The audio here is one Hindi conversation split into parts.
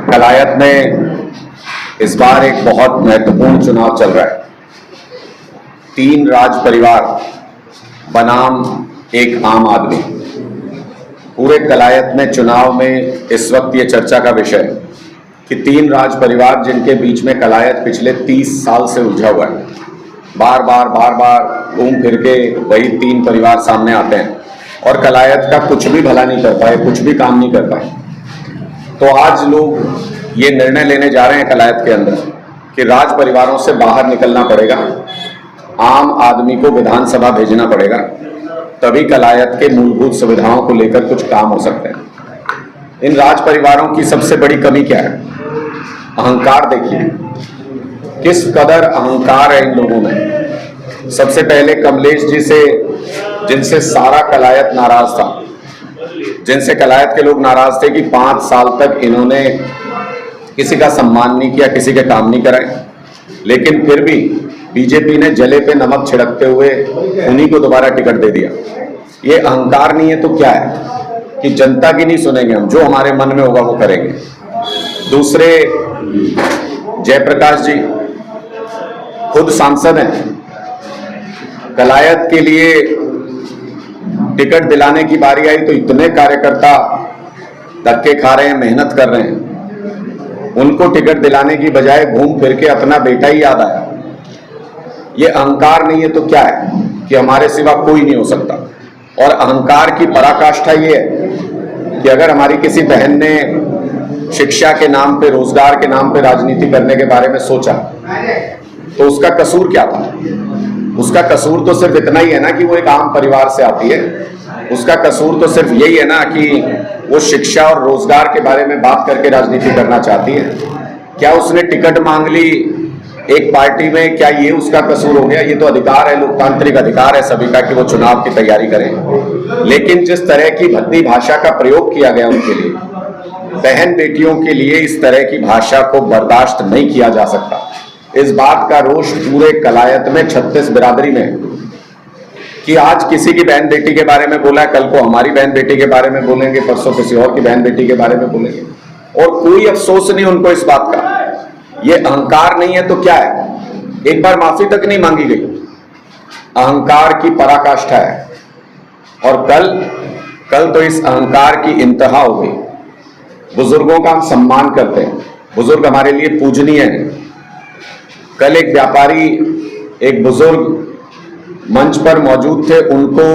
कलायत में इस बार एक बहुत महत्वपूर्ण चुनाव चल रहा है। 3 राज परिवार बनाम एक आम आदमी। पूरे कलायत में चुनाव में इस वक्त ये चर्चा का विषय है कि 3 राज परिवार जिनके बीच में कलायत पिछले 30 साल से उलझा हुआ है, बार बार घूम फिर के वही 3 परिवार सामने आते हैं और कलायत का कुछ भी भला नहीं कर पाए, कुछ भी काम नहीं कर पाए। तो आज लोग ये निर्णय लेने जा रहे हैं कलायत के अंदर कि राज परिवारों से बाहर निकलना पड़ेगा, आम आदमी को विधानसभा भेजना पड़ेगा, तभी कलायत के मूलभूत सुविधाओं को लेकर कुछ काम हो सकते हैं। इन राज परिवारों की सबसे बड़ी कमी क्या है? अहंकार। देखिए किस कदर अहंकार है इन लोगों में। सबसे पहले कमलेश जी से, जिनसे सारा कलायत नाराज था, जिनसे कलायत के लोग नाराज थे कि 5 साल तक इन्होंने किसी का सम्मान नहीं किया, किसी के काम नहीं कराए, लेकिन फिर भी बीजेपी ने जले पे नमक छिड़कते हुए उन्हीं को दोबारा टिकट दे दिया। ये अहंकार नहीं है तो क्या है कि जनता की नहीं सुनेंगे हम, जो हमारे मन में होगा वो करेंगे। दूसरे जयप्रकाश जी खुद सांसद हैं, कलायत के लिए टिकट दिलाने की बारी आई तो इतने कार्यकर्ता धक्के खा रहे हैं, मेहनत कर रहे हैं, उनको टिकट दिलाने की बजाय घूम फिर के अपना बेटा ही याद आया। ये अहंकार नहीं है तो क्या है कि हमारे सिवा कोई नहीं हो सकता। और अहंकार की पराकाष्ठा ये है कि अगर हमारी किसी बहन ने शिक्षा के नाम पे, रोजगार के नाम पे राजनीति करने के बारे में सोचा तो उसका कसूर क्या था? उसका कसूर तो सिर्फ इतना ही है ना कि वो एक आम परिवार से आती है। उसका कसूर तो सिर्फ यही है ना कि वो शिक्षा और रोजगार के बारे में बात करके राजनीति करना चाहती है। क्या उसने टिकट मांग ली एक पार्टी में, क्या ये उसका कसूर हो गया? ये तो अधिकार है, लोकतांत्रिक अधिकार है सभी का कि वो चुनाव की तैयारी करें। लेकिन जिस तरह की भद्दी भाषा का प्रयोग किया गया उनके लिए, बहन बेटियों के लिए इस तरह की भाषा को बर्दाश्त नहीं किया जा सकता। इस बात का रोष पूरे कलायत में 36 बिरादरी में है कि आज किसी की बहन बेटी के बारे में बोला है, कल को हमारी बहन बेटी के बारे में बोलेंगे, परसों किसी और की बहन बेटी के बारे में बोलेंगे, और कोई अफसोस नहीं उनको इस बात का। ये अहंकार नहीं है तो क्या है? एक बार माफी तक नहीं मांगी गई। अहंकार की पराकाष्ठा है। और कल तो इस अहंकार की इंतहा हो गई। बुजुर्गों का हम सम्मान करते हैं, बुजुर्ग हमारे लिए पूजनीय हैं। कल एक व्यापारी, एक बुजुर्ग मंच पर मौजूद थे, उनको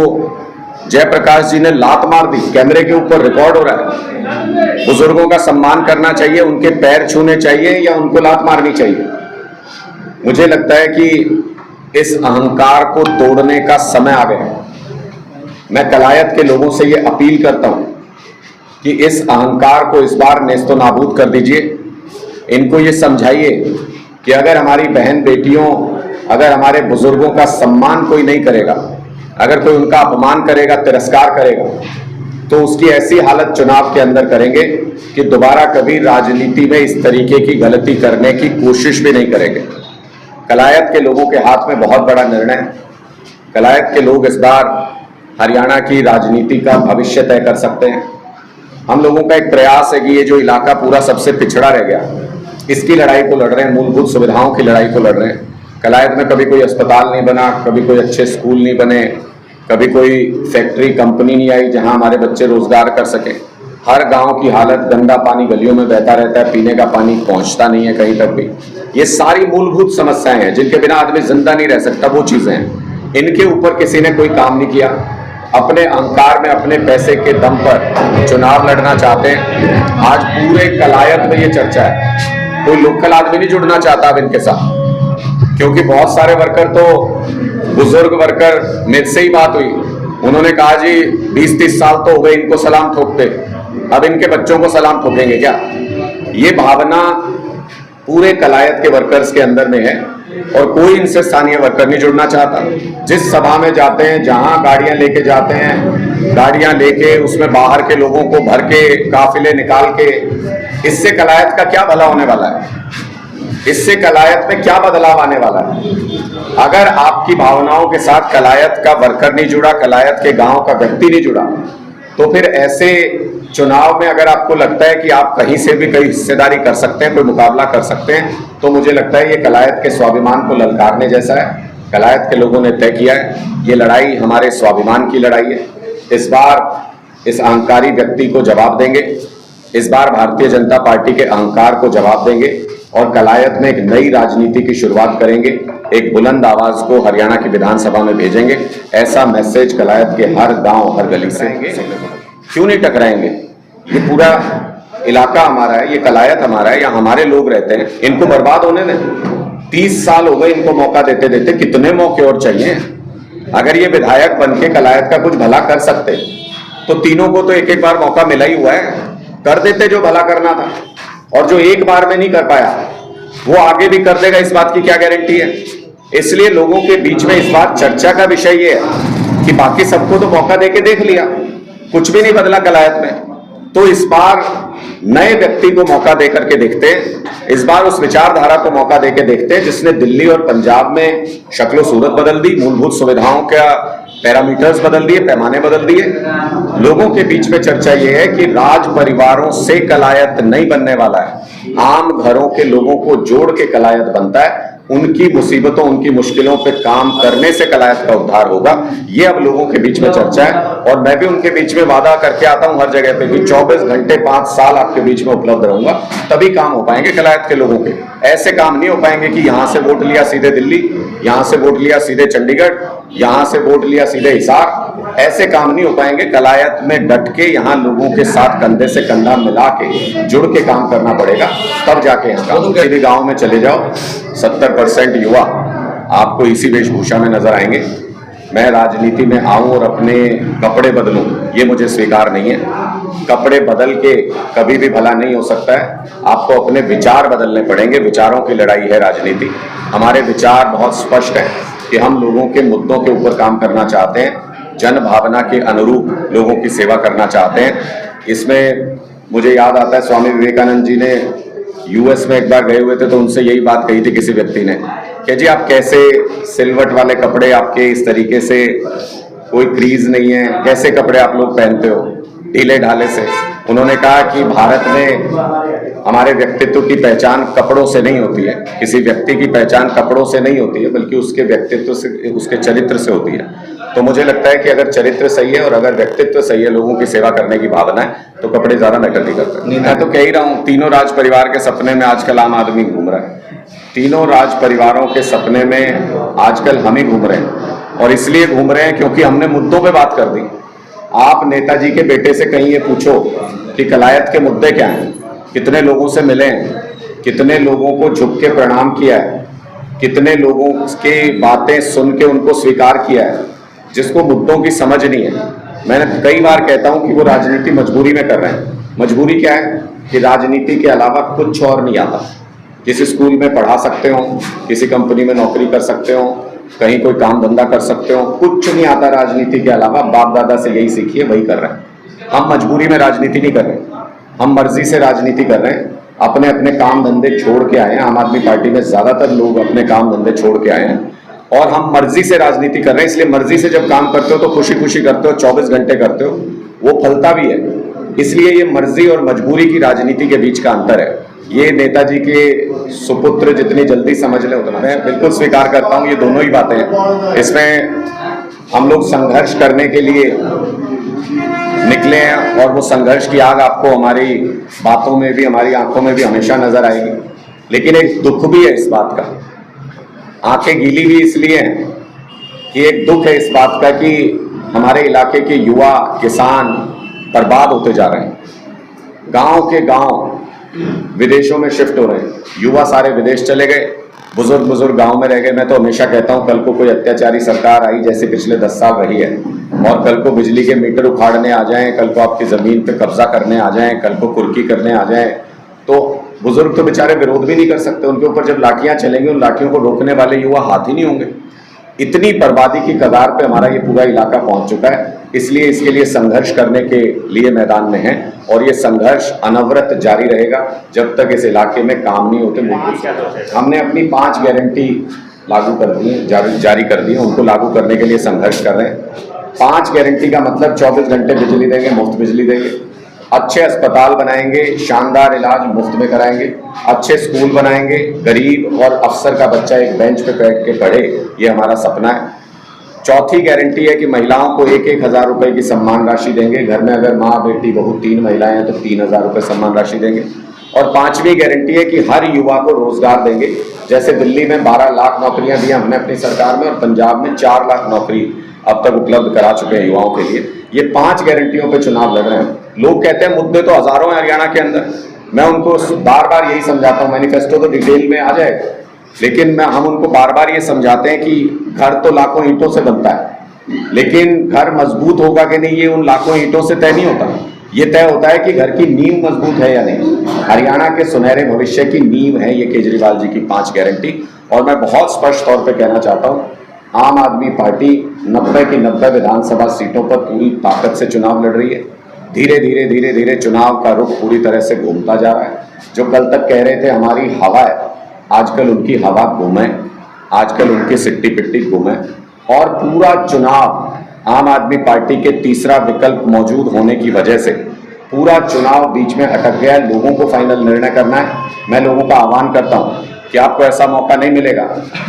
जयप्रकाश जी ने लात मार दी। कैमरे के ऊपर रिकॉर्ड हो रहा है। बुजुर्गों का सम्मान करना चाहिए, उनके पैर छूने चाहिए या उनको लात मारनी चाहिए? मुझे लगता है कि इस अहंकार को तोड़ने का समय आ गया है। मैं कलायत के लोगों से ये अपील करता हूं कि इस अहंकार को इस बार नेस्तो नाबूद कर दीजिए। इनको ये समझाइए कि अगर हमारी बहन बेटियों, अगर हमारे बुजुर्गों का सम्मान कोई नहीं करेगा, अगर कोई उनका अपमान करेगा, तिरस्कार करेगा, तो उसकी ऐसी हालत चुनाव के अंदर करेंगे कि दोबारा कभी राजनीति में इस तरीके की गलती करने की कोशिश भी नहीं करेंगे। कलायत के लोगों के हाथ में बहुत बड़ा निर्णय है। कलायत के लोग इस बार हरियाणा की राजनीति का भविष्य तय कर सकते हैं। हम लोगों का एक प्रयास है कि ये जो इलाका पूरा सबसे पिछड़ा रह गया, इसकी लड़ाई को लड़ रहे हैं, मूलभूत सुविधाओं की लड़ाई को लड़ रहे हैं। कलायत में कभी कोई अस्पताल नहीं बना, कभी कोई अच्छे स्कूल नहीं बने, कभी कोई फैक्ट्री कंपनी नहीं आई जहां हमारे बच्चे रोजगार कर सके। हर गांव की हालत, गंदा पानी गलियों में बहता रहता है, पीने का पानी पहुंचता नहीं है कहीं तक भी। ये सारी मूलभूत समस्याएं हैं जिनके बिना आदमी जिंदा नहीं रह सकता, वो चीजें हैं। इनके ऊपर किसी ने कोई काम नहीं किया। अपने अहंकार में, अपने पैसे के दम पर चुनाव लड़ना चाहते हैं। आज पूरे कलायत में ये चर्चा है, कोई लोकल आदमी नहीं जुड़ना चाहता अब इनके साथ, क्योंकि बहुत सारे वर्कर, तो बुजुर्ग वर्कर, मेरे से ही बात हुई, उन्होंने कहा जी 20-30 साल तो हो गए इनको सलाम ठोकते, अब इनके बच्चों को सलाम ठोकेंगे क्या? ये भावना पूरे कलायत के वर्कर्स के अंदर में है और कोई इनसे स्थानीय वर्कर नहीं जुड़ना चाहता। जिस सभा में जाते हैं, जहां गाड़ियां लेके जाते हैं, गाड़ियां लेके उसमें बाहर के लोगों को भर के काफिले निकाल के, इससे कलायत का क्या भला होने वाला है? इससे कलायत में क्या बदलाव आने वाला है? अगर आपकी भावनाओं के साथ कलायत का वर्कर नहीं जुड़ा, कलायत के गांव का व्यक्ति नहीं जुड़ा, तो फिर ऐसे चुनाव में अगर आपको लगता है कि आप कहीं से भी कहीं हिस्सेदारी कर सकते हैं, कोई मुकाबला कर सकते हैं, तो मुझे लगता है ये कलायत के स्वाभिमान को ललकारने जैसा है। कलायत के लोगों ने तय किया है, ये लड़ाई हमारे स्वाभिमान की लड़ाई है। इस बार इस अहंकारी व्यक्ति को जवाब देंगे, इस बार भारतीय जनता पार्टी के अहंकार को जवाब देंगे और कलायत में एक नई राजनीति की शुरुआत करेंगे। एक बुलंद आवाज को हरियाणा की विधानसभा में भेजेंगे। ऐसा मैसेज कलायत के हर गांव, हर गली से क्यों नहीं टकराएंगे? ये पूरा इलाका हमारा है, ये कलायत हमारा है, यहाँ हमारे लोग रहते हैं, इनको बर्बाद होने दें। 30 साल हो गए इनको मौका देते देते, कितने मौके और चाहिए? अगर ये विधायक बन के कलायत का कुछ भला कर सकते तो तीनों को तो एक एक बार मौका मिला ही हुआ है, कर देते जो भला करना था। और जो एक बार में नहीं कर पाया वो आगे भी कर देगा, इस बात की क्या गारंटी है? इसलिए लोगों के बीच में इस बार चर्चा का विषय ये है कि बाकी सबको तो मौका देके देख लिया, कुछ भी नहीं बदला कलायत में, तो इस बार नए व्यक्ति को मौका देकर के देखते हैं। इस बार उस विचारधारा को मौका देके देखते हैं जिसने दिल्ली और पंजाब में शक्लो सूरत बदल दी, मूलभूत सुविधाओं का पैरामीटर्स बदल दिए, पैमाने बदल दिए। लोगों के बीच में चर्चा यह है कि राज परिवारों से कलायत नहीं बनने वाला है, आम घरों के लोगों को जोड़ के कलायत बनता है। उनकी मुसीबतों, उनकी मुश्किलों पे काम करने से कलायत का उद्धार होगा। ये अब लोगों के बीच में चर्चा है और मैं भी उनके बीच में वादा करके आता हूं हर जगह पे कि 24 घंटे 5 साल आपके बीच में उपलब्ध रहूंगा, तभी काम हो पाएंगे कलायत के लोगों के। ऐसे काम नहीं हो पाएंगे कि यहां से वोट लिया सीधे दिल्ली, यहां से वोट लिया सीधे चंडीगढ़, यहां से वोट लिया सीधे हिसार। ऐसे काम नहीं हो पाएंगे। कलायत में डट के यहाँ लोगों के साथ कंधे से कंधा मिला के जुड़ के काम करना पड़ेगा, तब जाके यहाँ काम। किसी भी गाँव में चले जाओ, 70% युवा आपको इसी वेशभूषा में नजर आएंगे। मैं राजनीति में आऊं और अपने कपड़े बदलूं, ये मुझे स्वीकार नहीं है। कपड़े बदल के कभी भी भला नहीं हो सकता है, आपको अपने विचार बदलने पड़ेंगे। विचारों की लड़ाई है राजनीति। हमारे विचार बहुत स्पष्ट हैं कि हम लोगों के मुद्दों के ऊपर काम करना चाहते हैं, जन भावना के अनुरूप लोगों की सेवा करना चाहते हैं। इसमें मुझे याद आता है स्वामी विवेकानंद जी ने यूएस में एक बार गए हुए थे, तो उनसे यही बात कही थी किसी व्यक्ति ने कि जी आप कैसे सिलवट वाले कपड़े, आपके इस तरीके से कोई क्रीज नहीं है, कैसे कपड़े आप लोग पहनते हो ढीले ढाले से। उन्होंने कहा कि भारत में हमारे व्यक्तित्व की पहचान कपड़ों से नहीं होती है, किसी व्यक्ति की पहचान कपड़ों से नहीं होती है, बल्कि उसके व्यक्तित्व से, उसके चरित्र से होती है। तो मुझे लगता है कि अगर चरित्र सही है और अगर व्यक्तित्व सही है, लोगों की सेवा करने की भावना है, तो कपड़े ज्यादा मैटर नहीं करते। मैं तो कह ही रहा हूँ, तीनों राज परिवार के सपने में आजकल आम आदमी घूम रहा है। तीनों राज परिवारों के सपने में आजकल हम ही घूम रहे हैं, और इसलिए घूम रहे हैं क्योंकि हमने मुद्दों पे बात कर दी। आप नेताजी के बेटे से कहीं ये पूछो कि कलायत के मुद्दे क्या हैं, कितने लोगों से मिले हैं, कितने लोगों को झुक के प्रणाम किया है, कितने लोगों की बातें सुन के उनको स्वीकार किया है। जिसको मुद्दों की समझ नहीं है, मैंने कई बार कहता हूं कि वो राजनीति मजबूरी में कर रहे हैं। मजबूरी क्या है कि राजनीति के अलावा कुछ और नहीं आता। किसी स्कूल में पढ़ा सकते हो, किसी कंपनी में नौकरी कर सकते हो, कहीं कोई काम धंधा कर सकते हो, कुछ नहीं आता राजनीति के अलावा। बाप दादा से यही सीखिए, वही कर रहे हैं। हम मजबूरी में राजनीति नहीं कर रहे, हम मर्जी से राजनीति कर रहे हैं। अपने अपने काम धंधे छोड़ के आए हैं। आम आदमी पार्टी में ज्यादातर लोग अपने काम धंधे छोड़ के आए हैं और हम मर्जी से राजनीति कर रहे हैं। इसलिए मर्जी से जब काम करते हो तो खुशी खुशी करते हो, 24 घंटे करते हो, वो फलता भी है। इसलिए ये मर्जी और मजबूरी की राजनीति के बीच का अंतर है। ये नेताजी के सुपुत्र जितनी जल्दी समझ ले उतना। मैं बिल्कुल स्वीकार करता हूँ, ये दोनों ही बातें हैं। इसमें हम लोग संघर्ष करने के लिए निकले हैं और वो संघर्ष की आग आपको हमारी बातों में भी, हमारी आंखों में भी हमेशा नजर आएगी। लेकिन एक दुख भी है इस बात का, आंखें गीली भी इसलिए हैं कि एक दुख है इस बात का कि हमारे इलाके के युवा किसान बर्बाद होते जा रहे हैं। गांव के गांव विदेशों में शिफ्ट हो रहे हैं, युवा सारे विदेश चले गए, बुजुर्ग गांव में रह गए। मैं तो हमेशा कहता हूं कल को कोई अत्याचारी सरकार आई जैसे पिछले 10 साल रही है, और कल को बिजली के मीटर उखाड़ने आ जाएं, कल को आपकी जमीन पे कब्जा करने आ जाएं, कल को कुर्की करने आ जाएं, तो बुजुर्ग तो बेचारे विरोध भी नहीं कर सकते। उनके ऊपर जब लाठियां चलेंगी, उन लाठियों को रोकने वाले युवा हाथ ही नहीं होंगे। इतनी बर्बादी की कगार पे हमारा ये पूरा इलाका पहुंच चुका है। इसलिए इसके लिए संघर्ष करने के लिए मैदान में है, और ये संघर्ष अनवरत जारी रहेगा जब तक इस इलाके में काम नहीं होते। हमने अपनी 5 गारंटी लागू कर दी है, जारी कर दी है, उनको लागू करने के लिए संघर्ष कर रहे हैं। 5 गारंटी का मतलब 24 घंटे बिजली देंगे, मुफ्त बिजली देंगे, अच्छे अस्पताल बनाएंगे, शानदार इलाज मुफ्त में कराएंगे, अच्छे स्कूल बनाएंगे, गरीब और अफसर का बच्चा एक बेंच पे बैठ के पढ़े, ये हमारा सपना है। चौथी गारंटी है कि महिलाओं को 1-1 हज़ार रुपए की सम्मान राशि देंगे। घर में अगर माँ, बेटी, बहू 3 महिलाएं हैं तो 3,000 रुपये सम्मान राशि देंगे। और 5वीं गारंटी है कि हर युवा को रोजगार देंगे। जैसे दिल्ली में 12 लाख नौकरियां दी हमने अपनी सरकार में, और पंजाब में 4 लाख नौकरी अब तक उपलब्ध करा चुके हैं युवाओं के लिए। ये 5 गारंटियों पे चुनाव लड़ रहे हैं। लोग कहते हैं मुद्दे तो हजारों हैं हरियाणा के अंदर। मैं उनको बार बार यही समझाता हूँ, मैनिफेस्टो तो डिटेल में आ जाएगा, लेकिन हम उनको बार बार ये समझाते हैं कि घर तो लाखों ईंटों से बनता है, लेकिन घर मजबूत होगा कि नहीं ये उन लाखों ईंटों से तय नहीं होता। ये तय होता है कि घर की नींव मजबूत है या नहीं। हरियाणा के सुनहरे भविष्य की नींव है ये केजरीवाल जी की 5 गारंटी। और मैं बहुत स्पष्ट तौर पे कहना चाहता हूँ, आम आदमी पार्टी 90 की 90 विधानसभा सीटों पर पूरी ताकत से चुनाव लड़ रही है। धीरे धीरे चुनाव का रुख पूरी तरह से घूमता जा रहा है। जो कल तक कह रहे थे हमारी हवा है, आजकल उनकी हवा गुम है, आजकल उनकी सिट्टी पिट्टी गुम है। और पूरा चुनाव आम आदमी पार्टी के तीसरा विकल्प मौजूद होने की वजह से पूरा चुनाव बीच में अटक गया है। लोगों को फाइनल निर्णय करना है। मैं लोगों का आह्वान करता हूं कि आपको ऐसा मौका नहीं मिलेगा।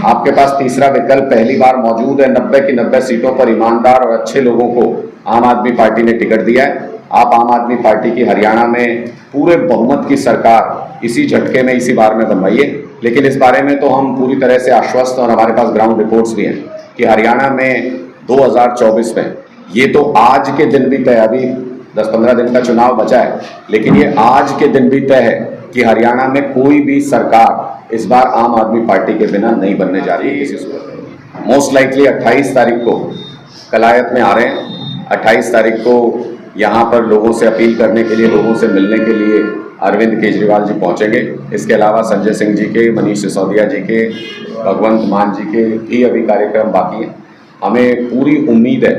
आपके पास तीसरा विकल्प पहली बार मौजूद है। 90 की 90 सीटों पर ईमानदार और अच्छे लोगों को आम आदमी पार्टी ने टिकट दिया है। आप आम आदमी पार्टी की हरियाणा में पूरे बहुमत की सरकार इसी झटके में, इसी बार में बनवाइए। लेकिन इस बारे में तो हम पूरी तरह से आश्वस्त, और हमारे पास ग्राउंड रिपोर्ट्स भी हैं कि हरियाणा में 2024 में, ये तो आज के दिन भी तय, अभी 10-15 दिन का चुनाव बचा है, लेकिन ये आज के दिन भी तय है कि हरियाणा में कोई भी सरकार इस बार आम आदमी पार्टी के बिना नहीं बनने जा रही है किसी सूरत में। मोस्ट लाइकली 28 तारीख को कलायत में आ रहे हैं। 28 तारीख को यहाँ पर लोगों से अपील करने के लिए, लोगों से मिलने के लिए अरविंद केजरीवाल जी पहुँचेंगे। इसके अलावा संजय सिंह जी के, मनीष सिसोदिया जी के, भगवंत मान जी के भी अभी कार्यक्रम बाकी हैं। हमें पूरी उम्मीद है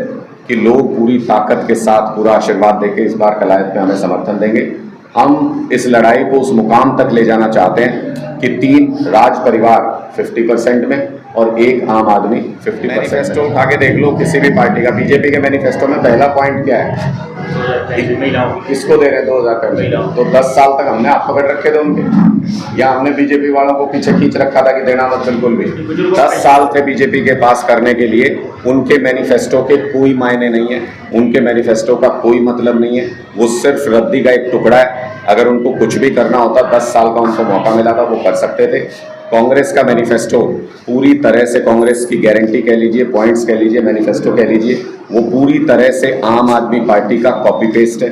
कि लोग पूरी ताकत के साथ पूरा आशीर्वाद देके इस बार कलायत में हमें समर्थन देंगे। हम इस लड़ाई को उस मुकाम तक ले जाना चाहते हैं कि 3 राज परिवार 50% में और 1 आम आदमी 50%। मैनिफेस्टो उठा के देख लो किसी भी पार्टी का। बीजेपी के मैनिफेस्टो में पहला पॉइंट क्या है? किसको दे रहे हैं 2000 कर? तो 10 साल तक हमने हाथ पकड़ रखे थे उनके, या हमने बीजेपी वालों को पीछे खींच रखा था कि देना मत बिल्कुल भी। 10 साल थे बीजेपी के पास करने के लिए। उनके मैनिफेस्टो के कोई मायने नहीं है, उनके मैनिफेस्टो का कोई मतलब नहीं है। वो सिर्फ रद्दी का एक टुकड़ा है। अगर उनको कुछ भी करना होता, 10 साल का उनको मौका मिला था, वो कर सकते थे। कांग्रेस का मैनिफेस्टो पूरी तरह से, कांग्रेस की गारंटी कह लीजिए, पॉइंट्स कह लीजिए, मैनिफेस्टो कह लीजिए, वो पूरी तरह से आम आदमी पार्टी का कॉपी पेस्ट है।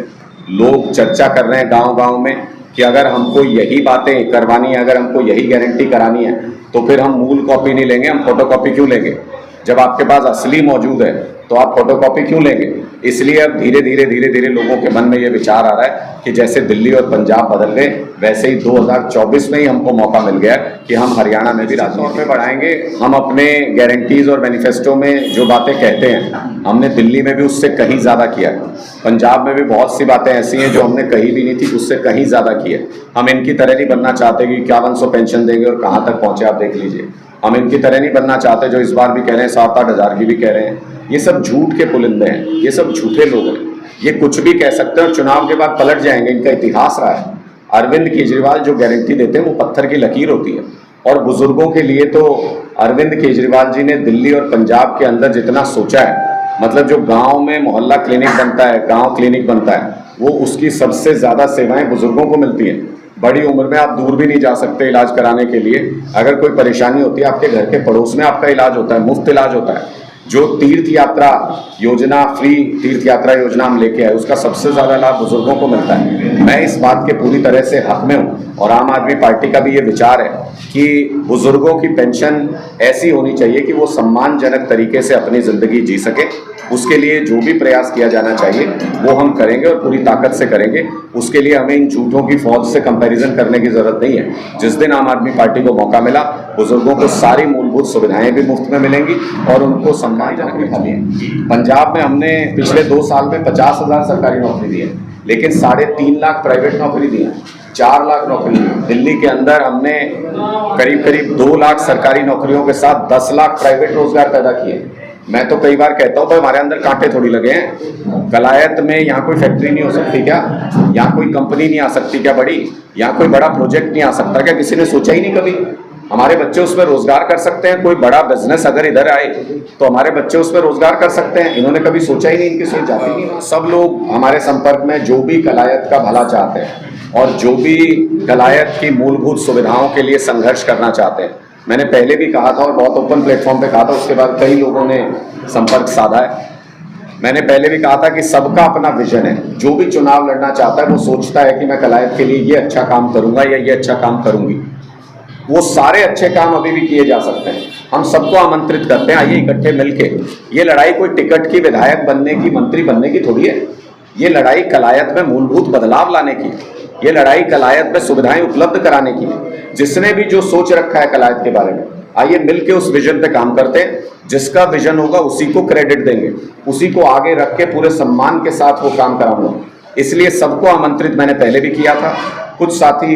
लोग चर्चा कर रहे हैं गांव-गांव में कि अगर हमको यही बातें करवानी है, अगर हमको यही गारंटी करानी है, तो फिर हम मूल कॉपी नहीं लेंगे, हम फोटो कॉपी क्यों लेंगे? जब आपके पास असली मौजूद है तो आप फोटो कॉपी क्यों लेंगे? इसलिए अब धीरे धीरे लोगों के मन में ये विचार आ रहा है कि जैसे दिल्ली और पंजाब बदल गए, वैसे ही 2024 में ही हमको मौका मिल गया कि हम हरियाणा में भी राजनीति में बढ़ाएंगे। हम अपने गारंटीज और मैनिफेस्टो में जो बातें कहते हैं, हमने दिल्ली में भी उससे कहीं ज़्यादा किया है। पंजाब में भी बहुत सी बातें ऐसी हैं जो हमने कही भी नहीं थी, उससे कहीं ज़्यादा की है। हम इनकी तरह नहीं बनना चाहते कि 5100 पेंशन देंगे और कहाँ तक पहुँचे आप देख लीजिए। हम इनकी तरह नहीं बनना चाहते जो इस बार भी कह रहे हैं 7-8 हज़ार की भी कह रहे हैं। ये सब झूठ के पुलिंदे हैं, ये सब झूठे लोग हैं। ये कुछ भी कह सकते हैं और चुनाव के बाद पलट जाएंगे। इनका इतिहास रहा है। अरविंद केजरीवाल जो गारंटी देते हैं वो पत्थर की लकीर होती है। और बुजुर्गों के लिए तो अरविंद केजरीवाल जी ने दिल्ली और पंजाब के अंदर जितना सोचा है, मतलब जो गांव में मोहल्ला क्लिनिक बनता है, गांव क्लिनिक बनता है, वो उसकी सबसे ज़्यादा सेवाएं बुजुर्गों को मिलती हैं। बड़ी उम्र में आप दूर भी नहीं जा सकते इलाज कराने के लिए। अगर कोई परेशानी होती है, आपके घर के पड़ोस में आपका इलाज होता है, मुफ्त इलाज होता है। जो तीर्थ यात्रा योजना, फ्री तीर्थ यात्रा योजना हम लेके आए, उसका सबसे ज़्यादा लाभ बुजुर्गों को मिलता है। मैं इस बात के पूरी तरह से हक में हूँ और आम आदमी पार्टी का भी ये विचार है कि बुजुर्गों की पेंशन ऐसी होनी चाहिए कि वो सम्मानजनक तरीके से अपनी ज़िंदगी जी सके। उसके लिए जो भी प्रयास किया जाना चाहिए वो हम करेंगे और पूरी ताकत से करेंगे। उसके लिए हमें इन झूठों की फौज से कंपैरिजन करने की ज़रूरत नहीं है। जिस दिन आम आदमी पार्टी को मौका मिला, बुजुर्गों को सारी मूलभूत सुविधाएं भी मुफ्त में मिलेंगी और उनको सम्मानजनक भी मिलेंगी। पंजाब में हमने पिछले 2 साल में 50,000 सरकारी नौकरी दी है, लेकिन 3.5 लाख प्राइवेट नौकरी दी है, 4 लाख नौकरी। दिल्ली के अंदर हमने करीब 2 लाख सरकारी नौकरियों के साथ 10 लाख प्राइवेट रोजगार पैदा किए। मैं तो कई बार कहता हूँ भाई हमारे अंदर कांटे थोड़ी लगे हैं। कलायत में यहाँ कोई फैक्ट्री नहीं हो सकती क्या? यहाँ कोई कंपनी नहीं आ सकती क्या बड़ी? यहाँ कोई बड़ा प्रोजेक्ट नहीं आ सकता क्या? किसी ने सोचा ही नहीं कभी। हमारे बच्चे उसमें रोजगार कर सकते हैं। कोई बड़ा बिजनेस अगर इधर आए तो हमारे बच्चे उसमें रोजगार कर सकते हैं। इन्होंने कभी सोचा ही नहीं, इनकी सोच जाती नहीं। सब लोग हमारे संपर्क में जो भी कलायत का भला चाहते हैं और जो भी कलायत की मूलभूत सुविधाओं के लिए संघर्ष करना चाहते हैं, मैंने पहले भी कहा था और बहुत ओपन प्लेटफॉर्म पे कहा था, उसके बाद कई लोगों ने संपर्क साधा है। मैंने पहले भी कहा था कि सबका अपना विजन है। जो भी चुनाव लड़ना चाहता है वो सोचता है कि मैं कलायत के लिए ये अच्छा काम करूंगा या ये अच्छा काम करूंगी। वो सारे अच्छे काम अभी भी किए जा सकते हैं। हम सबको आमंत्रित करते हैं, आइए इकट्ठे मिलके। ये लड़ाई कोई टिकट की, विधायक बनने की, मंत्री बनने की थोड़ी है। ये लड़ाई कलायत में मूलभूत बदलाव लाने की, ये लड़ाई कलायत में सुविधाएं उपलब्ध कराने की। जिसने भी जो सोच रखा है कलायत के बारे में, आइए मिलके उस विजन पे काम करते हैं। जिसका विजन होगा उसी को क्रेडिट देंगे, उसी को आगे रख के पूरे सम्मान के साथ वो काम कराऊंगा। इसलिए सबको आमंत्रित मैंने पहले भी किया था। कुछ साथी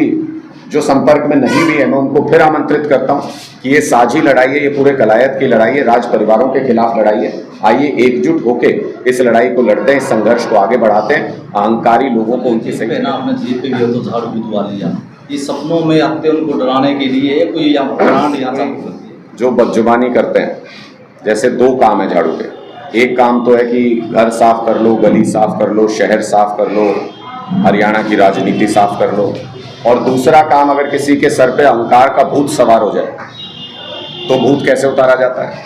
जो संपर्क में नहीं भी है, मैं उनको फिर आमंत्रित करता हूं कि ये साझी लड़ाई है, ये पूरे कलायत की लड़ाई है, राज परिवारों के खिलाफ लड़ाई है। आइए एकजुट होके इस लड़ाई को लड़ते हैं, इस संघर्ष को आगे बढ़ाते हैं। अहंकारी लोगों को उनकी सही आपने जीत पे भी तो झाड़ू भी दुआ लिया, ये सपनों में आते उनको डराने के लिए कोई यहाँ जो बदजुबानी करते हैं। जैसे दो काम है झाड़ू के। एक काम तो है कि घर साफ कर लो, गली साफ कर लो, शहर साफ कर लो, हरियाणा की राजनीति साफ कर लो। और दूसरा काम, अगर किसी के सर पे अहंकार का भूत सवार हो जाए तो भूत कैसे उतारा जाता है?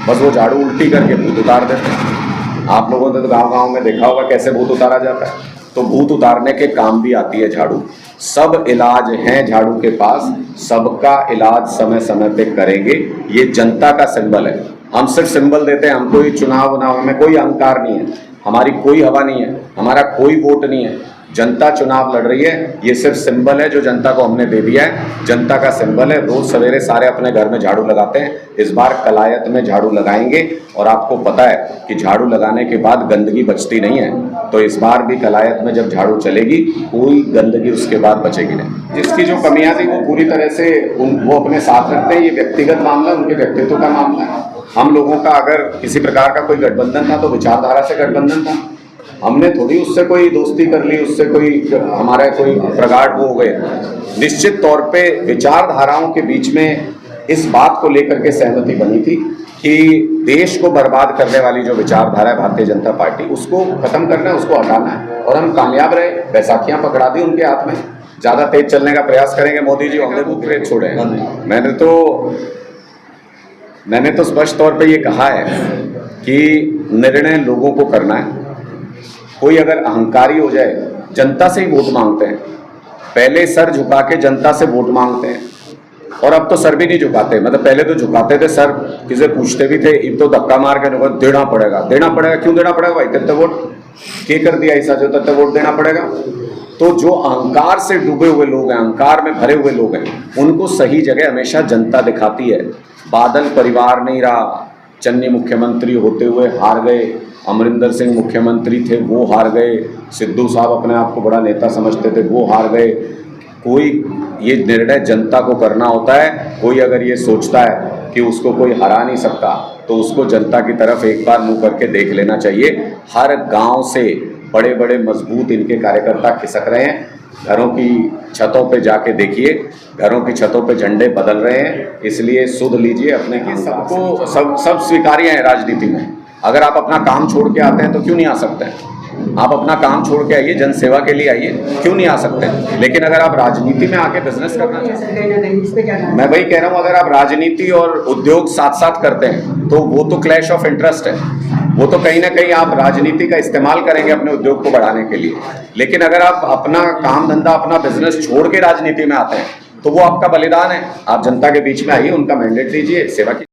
बस वो झाड़ू उल्टी करके भूत उतार देते हैं। आप लोगों ने तो गांव-गांव में देखा होगा कैसे भूत उतारा जाता है। तो भूत उतारने के काम भी आती है झाड़ू। सब इलाज हैं झाड़ू के पास, सबका इलाज समय समय पे करेंगे। ये जनता का सिंबल है। हम सिर्फ सिंबल देते हैं, हम कोई चुनाव में कोई अहंकार नहीं है, हमारी कोई हवा नहीं है, हमारा कोई वोट नहीं है। जनता चुनाव लड़ रही है, ये सिर्फ सिंबल है जो जनता को हमने दे दिया है। जनता का सिंबल है। रोज सवेरे सारे अपने घर में झाड़ू लगाते हैं, इस बार कलायत में झाड़ू लगाएंगे। और आपको पता है कि झाड़ू लगाने के बाद गंदगी बचती नहीं है, तो इस बार भी कलायत में जब झाड़ू चलेगी कोई गंदगी उसके बाद बचेगी नहीं। जिसकी जो कमियां थी वो पूरी तरह से वो अपने साथ रखते हैं। ये व्यक्तिगत मामला, उनके व्यक्तित्व का मामला है। हम लोगों का अगर किसी प्रकार का कोई गठबंधन था तो विचारधारा से गठबंधन था। हमने थोड़ी उससे कोई दोस्ती कर ली, उससे कोई हमारा कोई प्रगाढ़ वो हो गए। निश्चित तौर पे विचारधाराओं के बीच में इस बात को लेकर के सहमति बनी थी कि देश को बर्बाद करने वाली जो विचारधारा है भारतीय जनता पार्टी, उसको खत्म करना है, उसको हटाना है। और हम कामयाब रहे, बैसाखियां पकड़ा दी उनके हाथ में। ज्यादा तेज चलने का प्रयास करेंगे मोदी जी, हमने भूत प्रेत छोड़े हैं। मैंने तो स्पष्ट तौर पे ये कहा है कि निर्णय लोगों को करना है। कोई अगर अहंकारी हो जाए, जनता से ही वोट मांगते हैं। पहले सर झुका के जनता से वोट मांगते हैं, और अब तो सर भी नहीं झुकाते। मतलब पहले तो झुकाते थे, सर किसे पूछते भी थे। अब तो धक्का मार के देना पड़ेगा। क्यों देना पड़ेगा भाई? तत्व वोट के कर दिया ऐसा जो तत्व वोट देना पड़ेगा। तो जो अहंकार से डूबे हुए लोग हैं, अहंकार में भरे हुए लोग हैं, उनको सही जगह हमेशा जनता दिखाती है। बादल परिवार नहीं रहा, चन्नी मुख्यमंत्री होते हुए हार गए, अमरिंदर सिंह मुख्यमंत्री थे वो हार गए, सिद्धू साहब अपने आप को बड़ा नेता समझते थे वो हार गए। कोई ये निर्णय जनता को करना होता है। कोई अगर ये सोचता है कि उसको कोई हरा नहीं सकता तो उसको जनता की तरफ एक बार मुंह करके देख लेना चाहिए। हर गांव से बड़े बड़े मजबूत इनके कार्यकर्ता खिसक रहे हैं। घरों की छतों पे जाके देखिए, घरों की छतों पे झंडे बदल रहे हैं। इसलिए सुध लीजिए अपने की। सबको सब स्वीकार्य है राजनीति में। अगर आप अपना काम छोड़ के आते हैं तो क्यों नहीं आ सकते हैं? आप अपना काम छोड़ के आइए, जनसेवा के लिए आइए, क्यों नहीं आ सकते? लेकिन अगर आप राजनीति में आके बिजनेस करना चाहते हैं, मैं वही कह रहा हूँ, अगर आप राजनीति और उद्योग साथ साथ करते हैं तो वो तो क्लैश ऑफ इंटरेस्ट है। वो तो कहीं ना कहीं आप राजनीति का इस्तेमाल करेंगे अपने उद्योग को बढ़ाने के लिए। लेकिन अगर आप अपना काम धंधा, अपना बिजनेस छोड़ के राजनीति में आते हैं तो वो आपका बलिदान है। आप जनता के बीच में आइए, उनका मैंडेट लीजिए, सेवा की